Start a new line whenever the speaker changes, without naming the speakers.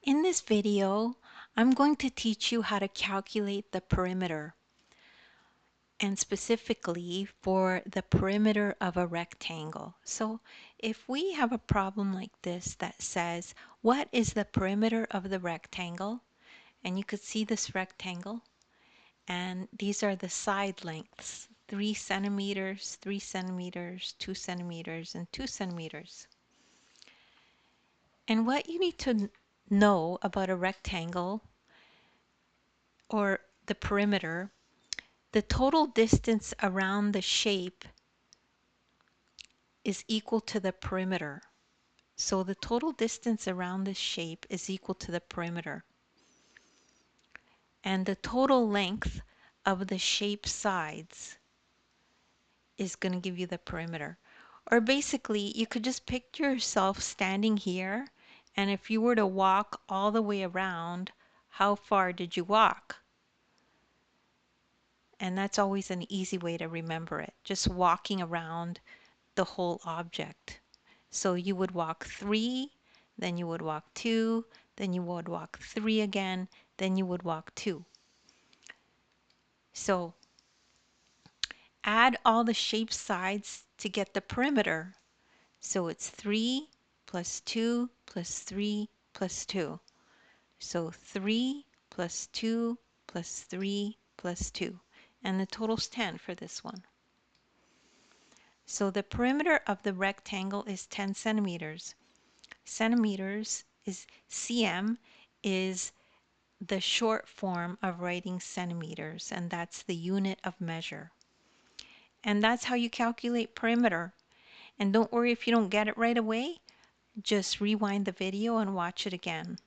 In this video, I'm going to teach you how to calculate the perimeter, and specifically for the perimeter of a rectangle. So if we have a problem like this that says, what is the perimeter of the rectangle? And you could see this rectangle, and these are the side lengths, 3 centimeters, 3 centimeters, 2 centimeters, and 2 centimeters. And what you need to know about a rectangle or the perimeter, the total distance around the shape is equal to the perimeter. So the total distance around this shape is equal to the perimeter. And the total length of the shape sides is going to give you the perimeter. Or basically, you could just picture yourself standing here, and if you were to walk all the way around, how far did you walk? And that's always an easy way to remember it, just walking around the whole object. So you would walk 3, then you would walk 2, then you would walk 3 again, then you would walk 2. So add all the shape sides to get the perimeter. So it's 3 plus 2 plus 3 plus 2. So 3 plus 2 plus 3 plus 2. And the total's 10 for this one. So the perimeter of the rectangle is 10 centimeters. Centimeters is cm is the short form of writing centimeters, and that's the unit of measure. And that's how you calculate perimeter. And don't worry if you don't get it right away, just rewind the video and watch it again.